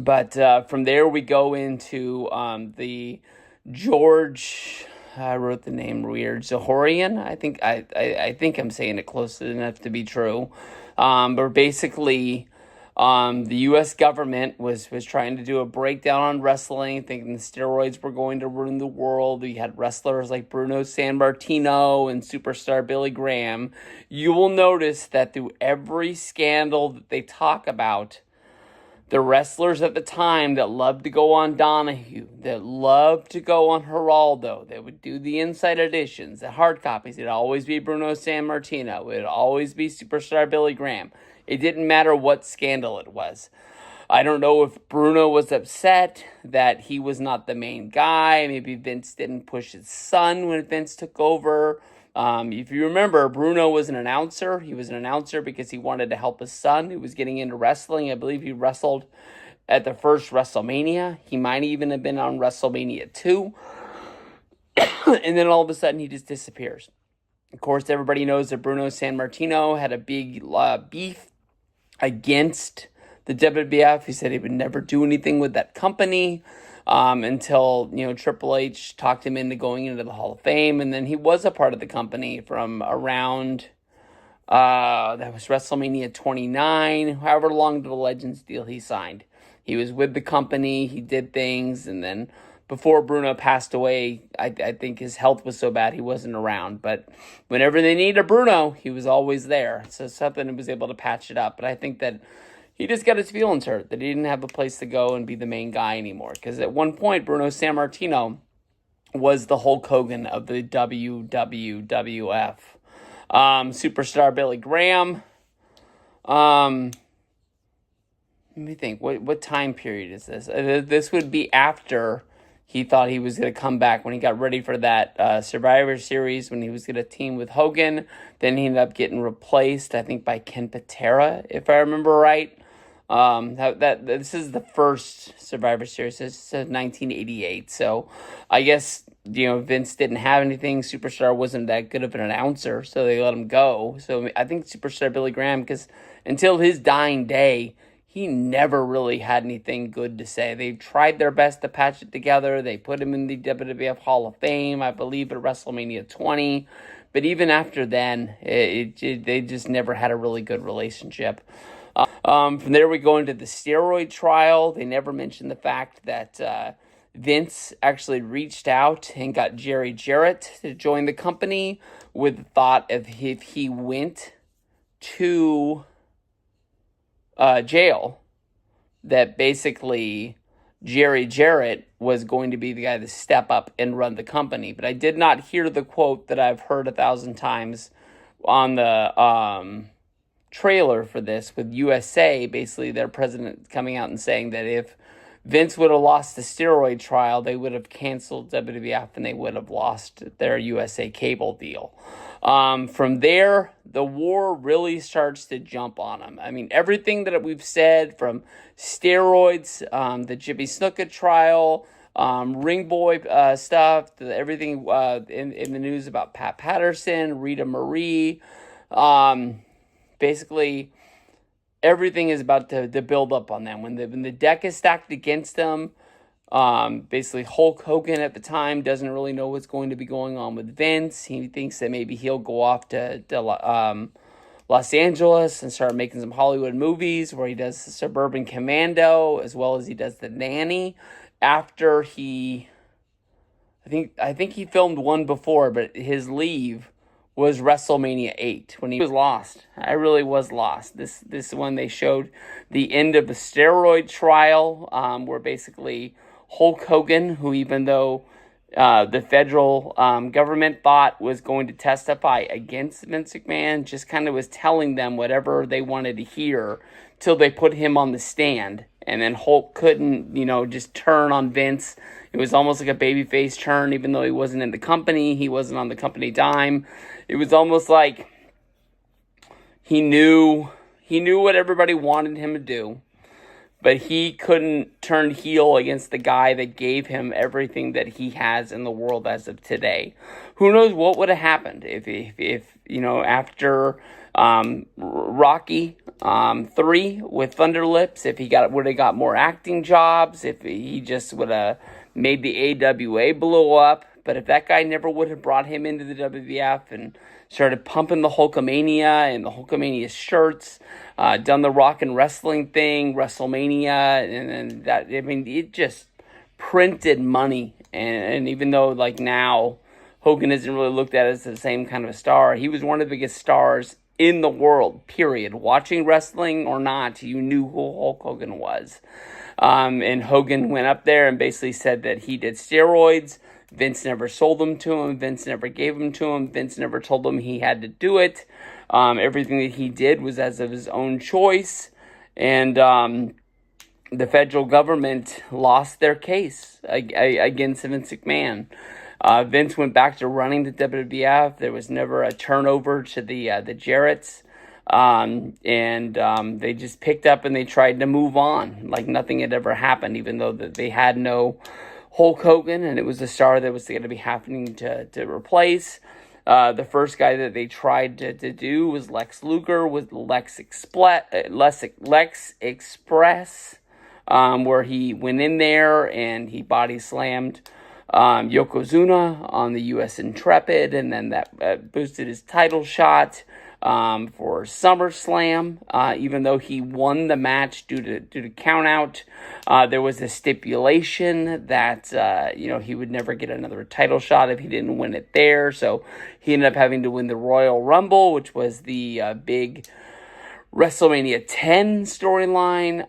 But from there we go into the George. I wrote the name weird. Zahorian. I think I'm saying it close enough to be true. But basically, the U.S. government was trying to do a breakdown on wrestling, thinking the steroids were going to ruin the world. You had wrestlers like Bruno Sammartino and superstar Billy Graham. You will notice that through every scandal that they talk about, the wrestlers at the time that loved to go on Donahue, that loved to go on Geraldo, that would do the inside editions, the hard copies, it'd always be Bruno Sammartino, it'd always be superstar Billy Graham. It didn't matter what scandal it was. I don't know if Bruno was upset that he was not the main guy. Maybe Vince didn't push his son when Vince took over. If you remember, Bruno was an announcer. He was an announcer because he wanted to help his son who was getting into wrestling. I believe he wrestled at the first WrestleMania. He might even have been on WrestleMania 2. And then all of a sudden he just disappears. Of course, everybody knows that Bruno Sammartino had a big beef against the WWF. He said he would never do anything with that company. Until, Triple H talked him into going into the Hall of Fame. And then he was a part of the company from around, that was WrestleMania 29, however long the Legends deal he signed. He was with the company, he did things, and then before Bruno passed away, I think his health was so bad he wasn't around. But whenever they needed Bruno, he was always there. So something was able to patch it up. But I think that he just got his feelings hurt, that he didn't have a place to go and be the main guy anymore. Because at one point, Bruno Sammartino was the Hulk Hogan of the WWF. Superstar Billy Graham. Let me think. What time period is this? This would be after he thought he was going to come back, when he got ready for that Survivor Series, when he was going to team with Hogan. Then he ended up getting replaced, I think, by Ken Patera, if I remember right. This is the first Survivor Series. This is 1988. So I guess, Vince didn't have anything. Superstar wasn't that good of an announcer, so they let him go. So I think Superstar Billy Graham, because until his dying day, he never really had anything good to say. They tried their best to patch it together. They put him in the WWF Hall of Fame, I believe, at WrestleMania 20. But even after then, they just never had a really good relationship. From there, we go into the Steroid Trial. They never mentioned the fact that Vince actually reached out and got Jerry Jarrett to join the company, with the thought of if he went to jail, that basically Jerry Jarrett was going to be the guy to step up and run the company. But I did not hear the quote that I've heard 1,000 times on the trailer for this, with USA, basically their president coming out and saying that if Vince would have lost the Steroid Trial, they would have canceled WWF and they would have lost their USA cable deal. From there, the war really starts to jump on them. I mean, everything that we've said, from steroids, the Jimmy Snuka trial, Ring Boy stuff, everything in the news about Pat Patterson, Rita Marie, basically everything is about to build up on them. When the deck is stacked against them, basically Hulk Hogan at the time doesn't really know what's going to be going on with Vince. He thinks that maybe he'll go off to Los Angeles and start making some Hollywood movies, where he does Suburban Commando as well as he does The Nanny. After I think he filmed one before, but his leave was WrestleMania 8, when he was lost. I really was lost. This one, they showed the end of the Steroid Trial, where basically Hulk Hogan, who, even though the federal government thought was going to testify against Vince McMahon, just kind of was telling them whatever they wanted to hear till they put him on the stand. And then Hulk couldn't, just turn on Vince. It was almost like a babyface turn, even though he wasn't in the company. He wasn't on the company dime. It was almost like he knew what everybody wanted him to do. but he couldn't turn heel against the guy that gave him everything that he has in the world as of today. Who knows what would have happened if after Rocky 3 with Thunder Lips, if he would have got more acting jobs, if he just would have made the AWA blow up. But if that guy never would have brought him into the WWF and started pumping the Hulkamania and the Hulkamania shirts, done the rock and wrestling thing, WrestleMania, and that, I mean, it just printed money. And even though, like, now Hogan isn't really looked at as the same kind of a star, he was one of the biggest stars in the world, period. Watching wrestling or not, you knew who Hulk Hogan was. And Hogan went up there and basically said that he did steroids. Vince never sold them to him. Vince never gave them to him. Vince never told him he had to do it. Everything that he did was as of his own choice. And the federal government lost their case against Vince McMahon. Vince went back to running the WWF. There was never a turnover to the Jarretts. And they just picked up and they tried to move on like nothing had ever happened, even though they had no Hulk Hogan, and it was the star that was going to be happening to replace. The first guy that they tried to do was Lex Luger with Lex Express, where he went in there and he body slammed Yokozuna on the U.S. Intrepid, and then that boosted his title shot for SummerSlam. Even though he won the match due to count out, there was a stipulation that he would never get another title shot if he didn't win it there. So he ended up having to win the Royal Rumble, which was the big WrestleMania 10 storyline.